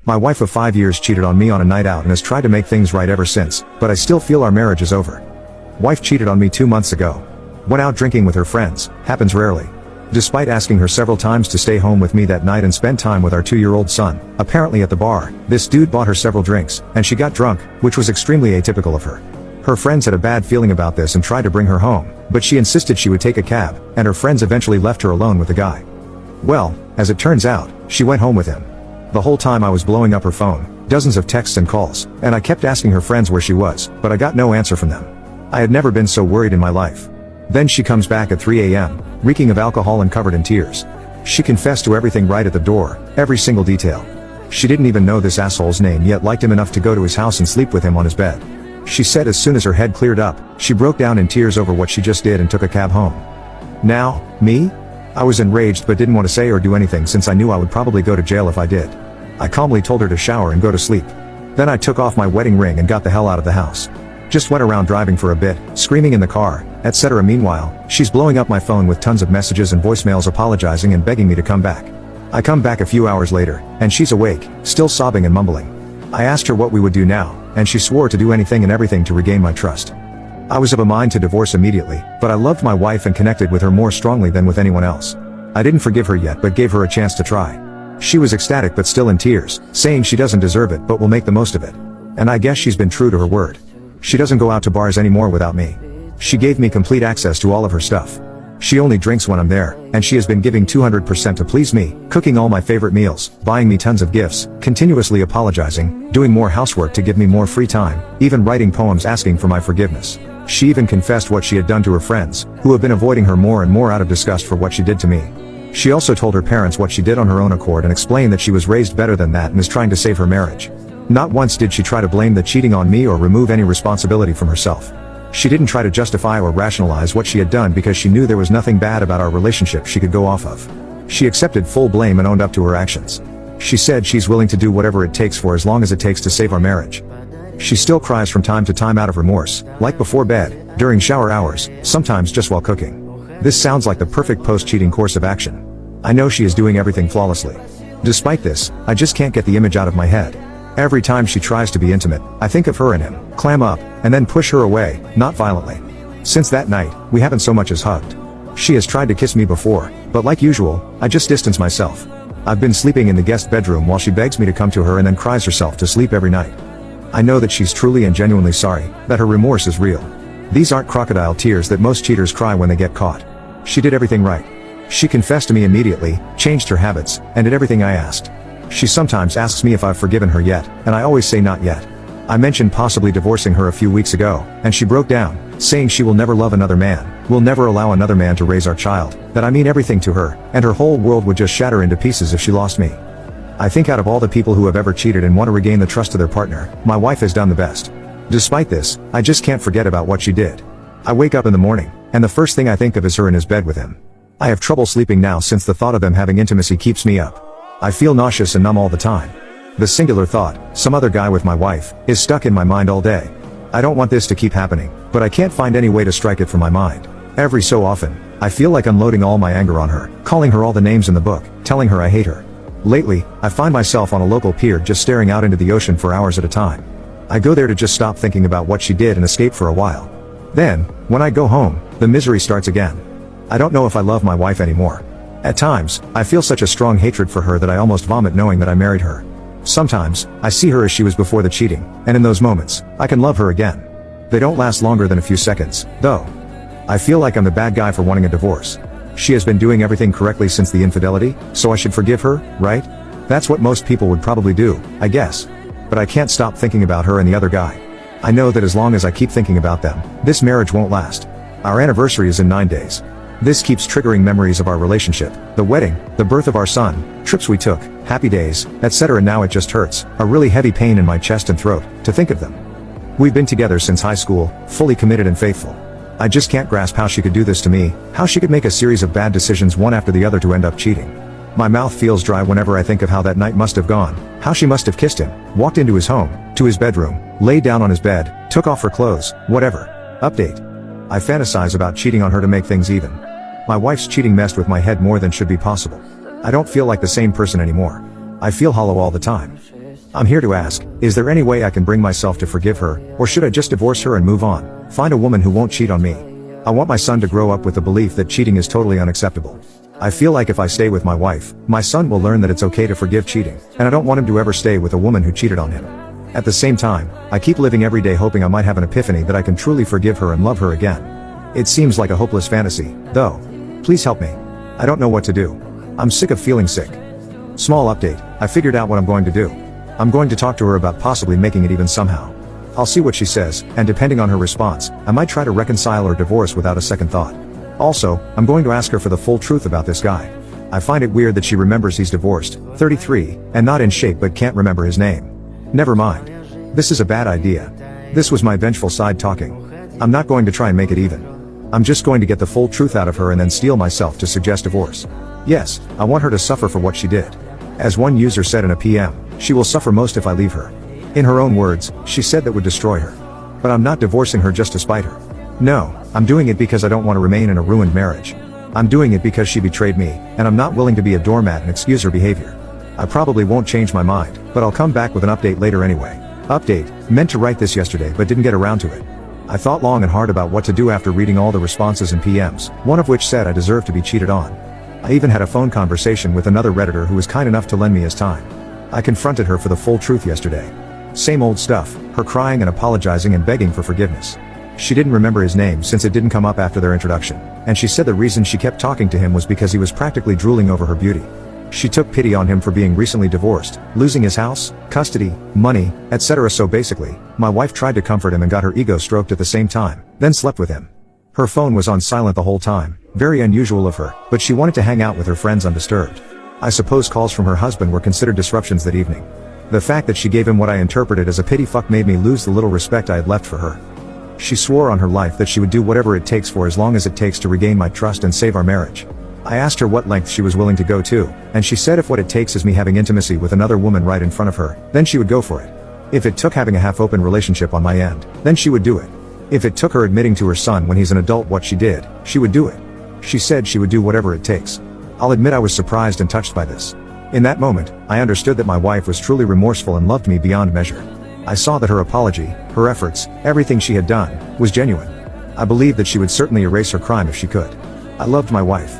My wife of 5 years cheated on me on a night out and has tried to make things right ever since, but I still feel our marriage is over. Wife cheated on me 2 months ago. Went out drinking with her friends, happens rarely. Despite asking her several times to stay home with me that night and spend time with our 2-year-old son, apparently at the bar, this dude bought her several drinks, and she got drunk, which was extremely atypical of her. Her friends had a bad feeling about this and tried to bring her home, but she insisted she would take a cab, and her friends eventually left her alone with the guy. Well, as it turns out, she went home with him. The whole time I was blowing up her phone, dozens of texts and calls, and I kept asking her friends where she was, but I got no answer from them. I had never been so worried in my life. Then she comes back at 3 a.m., reeking of alcohol and covered in tears. She confessed to everything right at the door, every single detail. She didn't even know this asshole's name yet liked him enough to go to his house and sleep with him on his bed. She said as soon as her head cleared up, she broke down in tears over what she just did and took a cab home. Now, me? I was enraged but didn't want to say or do anything since I knew I would probably go to jail if I did. I calmly told her to shower and go to sleep. Then I took off my wedding ring and got the hell out of the house. Just went around driving for a bit, screaming in the car, etc. Meanwhile, she's blowing up my phone with tons of messages and voicemails apologizing and begging me to come back. I come back a few hours later, and she's awake, still sobbing and mumbling. I asked her what we would do now, and she swore to do anything and everything to regain my trust. I was of a mind to divorce immediately, but I loved my wife and connected with her more strongly than with anyone else. I didn't forgive her yet but gave her a chance to try. She was ecstatic but still in tears, saying she doesn't deserve it but will make the most of it. And I guess she's been true to her word. She doesn't go out to bars anymore without me. She gave me complete access to all of her stuff. She only drinks when I'm there, and she has been giving 200% to please me, cooking all my favorite meals, buying me tons of gifts, continuously apologizing, doing more housework to give me more free time, even writing poems asking for my forgiveness. She even confessed what she had done to her friends, who have been avoiding her more and more out of disgust for what she did to me. She also told her parents what she did on her own accord and explained that she was raised better than that and is trying to save her marriage. Not once did she try to blame the cheating on me or remove any responsibility from herself. She didn't try to justify or rationalize what she had done because she knew there was nothing bad about our relationship she could go off of. She accepted full blame and owned up to her actions. She said she's willing to do whatever it takes for as long as it takes to save our marriage. She still cries from time to time out of remorse, like before bed, during shower hours, sometimes just while cooking. This sounds like the perfect post-cheating course of action. I know she is doing everything flawlessly. Despite this, I just can't get the image out of my head. Every time she tries to be intimate, I think of her and him, clam up, and then push her away, not violently. Since that night, we haven't so much as hugged. She has tried to kiss me before, but like usual, I just distance myself. I've been sleeping in the guest bedroom while she begs me to come to her and then cries herself to sleep every night. I know that she's truly and genuinely sorry, that her remorse is real. These aren't crocodile tears that most cheaters cry when they get caught. She did everything right. She confessed to me immediately, changed her habits, and did everything I asked. She sometimes asks me if I've forgiven her yet, and I always say not yet. I mentioned possibly divorcing her a few weeks ago, and she broke down, saying she will never love another man, will never allow another man to raise our child, that I mean everything to her, and her whole world would just shatter into pieces if she lost me. I think out of all the people who have ever cheated and want to regain the trust of their partner, my wife has done the best. Despite this, I just can't forget about what she did. I wake up in the morning, and the first thing I think of is her in his bed with him. I have trouble sleeping now since the thought of them having intimacy keeps me up. I feel nauseous and numb all the time. The singular thought, some other guy with my wife, is stuck in my mind all day. I don't want this to keep happening, but I can't find any way to strike it from my mind. Every so often, I feel like unloading all my anger on her, calling her all the names in the book, telling her I hate her. Lately, I find myself on a local pier just staring out into the ocean for hours at a time. I go there to just stop thinking about what she did and escape for a while. Then, when I go home, the misery starts again. I don't know if I love my wife anymore. At times, I feel such a strong hatred for her that I almost vomit knowing that I married her. Sometimes, I see her as she was before the cheating, and in those moments, I can love her again. They don't last longer than a few seconds, though. I feel like I'm the bad guy for wanting a divorce. She has been doing everything correctly since the infidelity, so I should forgive her, right? That's what most people would probably do, I guess. But I can't stop thinking about her and the other guy. I know that as long as I keep thinking about them, this marriage won't last. Our anniversary is in 9 days. This keeps triggering memories of our relationship, the wedding, the birth of our son, trips we took, happy days, etc. Now it just hurts, a really heavy pain in my chest and throat, to think of them. We've been together since high school, fully committed and faithful. I just can't grasp how she could do this to me, how she could make a series of bad decisions one after the other to end up cheating. My mouth feels dry whenever I think of how that night must have gone, how she must have kissed him, walked into his home, to his bedroom, laid down on his bed, took off her clothes, whatever. Update. I fantasize about cheating on her to make things even. My wife's cheating messed with my head more than should be possible. I don't feel like the same person anymore. I feel hollow all the time. I'm here to ask, is there any way I can bring myself to forgive her, or should I just divorce her and move on, find a woman who won't cheat on me? I want my son to grow up with the belief that cheating is totally unacceptable. I feel like if I stay with my wife, my son will learn that it's okay to forgive cheating, and I don't want him to ever stay with a woman who cheated on him. At the same time, I keep living every day hoping I might have an epiphany that I can truly forgive her and love her again. It seems like a hopeless fantasy, though. Please help me. I don't know what to do. I'm sick of feeling sick. Small update, I figured out what I'm going to do. I'm going to talk to her about possibly making it even somehow. I'll see what she says, and depending on her response, I might try to reconcile or divorce without a second thought. Also, I'm going to ask her for the full truth about this guy. I find it weird that she remembers he's divorced, 33, and not in shape but can't remember his name. Never mind. This is a bad idea. This was my vengeful side talking. I'm not going to try and make it even. I'm just going to get the full truth out of her and then steel myself to suggest divorce. Yes, I want her to suffer for what she did. As one user said in a PM, she will suffer most if I leave her. In her own words, she said that would destroy her. But I'm not divorcing her just to spite her. No, I'm doing it because I don't want to remain in a ruined marriage. I'm doing it because she betrayed me, and I'm not willing to be a doormat and excuse her behavior. I probably won't change my mind, but I'll come back with an update later anyway. Update, meant to write this yesterday but didn't get around to it. I thought long and hard about what to do after reading all the responses and PMs, one of which said I deserve to be cheated on. I even had a phone conversation with another Redditor who was kind enough to lend me his time. I confronted her for the full truth yesterday. Same old stuff, her crying and apologizing and begging for forgiveness. She didn't remember his name since it didn't come up after their introduction, and she said the reason she kept talking to him was because he was practically drooling over her beauty. She took pity on him for being recently divorced, losing his house, custody, money, etc. So basically, my wife tried to comfort him and got her ego stroked at the same time, then slept with him. Her phone was on silent the whole time, very unusual of her, but she wanted to hang out with her friends undisturbed. I suppose calls from her husband were considered disruptions that evening. The fact that she gave him what I interpreted as a pity fuck made me lose the little respect I had left for her. She swore on her life that she would do whatever it takes for as long as it takes to regain my trust and save our marriage. I asked her what length she was willing to go to, and she said if what it takes is me having intimacy with another woman right in front of her, then she would go for it. If it took having a half-open relationship on my end, then she would do it. If it took her admitting to her son when he's an adult what she did, she would do it. She said she would do whatever it takes. I'll admit I was surprised and touched by this. In that moment, I understood that my wife was truly remorseful and loved me beyond measure. I saw that her apology, her efforts, everything she had done, was genuine. I believed that she would certainly erase her crime if she could. I loved my wife.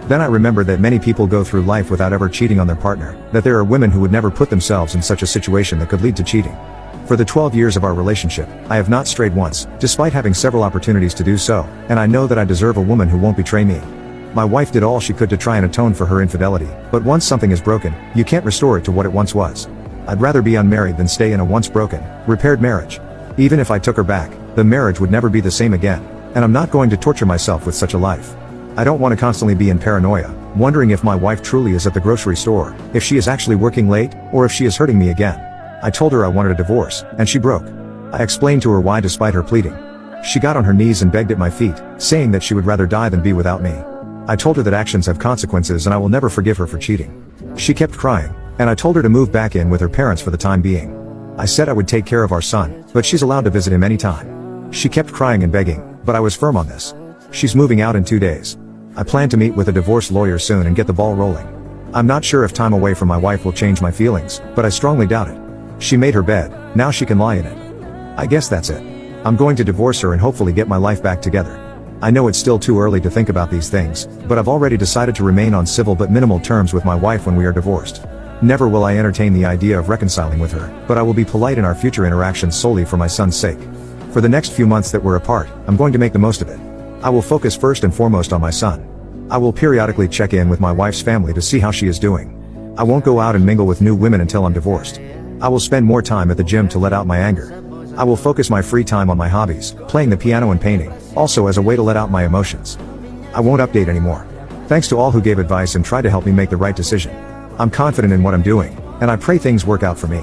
Then I remembered that many people go through life without ever cheating on their partner, that there are women who would never put themselves in such a situation that could lead to cheating. For the 12 years of our relationship, I have not strayed once, despite having several opportunities to do so, and I know that I deserve a woman who won't betray me. My wife did all she could to try and atone for her infidelity, but once something is broken, you can't restore it to what it once was. I'd rather be unmarried than stay in a once broken, repaired marriage. Even if I took her back, the marriage would never be the same again, and I'm not going to torture myself with such a life. I don't want to constantly be in paranoia, wondering if my wife truly is at the grocery store, if she is actually working late, or if she is hurting me again. I told her I wanted a divorce, and she broke. I explained to her why despite her pleading. She got on her knees and begged at my feet, saying that she would rather die than be without me. I told her that actions have consequences and I will never forgive her for cheating. She kept crying, and I told her to move back in with her parents for the time being. I said I would take care of our son, but she's allowed to visit him anytime. She kept crying and begging, but I was firm on this. She's moving out in 2 days. I plan to meet with a divorce lawyer soon and get the ball rolling. I'm not sure if time away from my wife will change my feelings, but I strongly doubt it. She made her bed, now she can lie in it. I guess that's it. I'm going to divorce her and hopefully get my life back together. I know it's still too early to think about these things, but I've already decided to remain on civil but minimal terms with my wife when we are divorced. Never will I entertain the idea of reconciling with her, but I will be polite in our future interactions solely for my son's sake. For the next few months that we're apart, I'm going to make the most of it. I will focus first and foremost on my son. I will periodically check in with my wife's family to see how she is doing. I won't go out and mingle with new women until I'm divorced. I will spend more time at the gym to let out my anger. I will focus my free time on my hobbies, playing the piano and painting, also as a way to let out my emotions. I won't update anymore. Thanks to all who gave advice and tried to help me make the right decision. I'm confident in what I'm doing, and I pray things work out for me.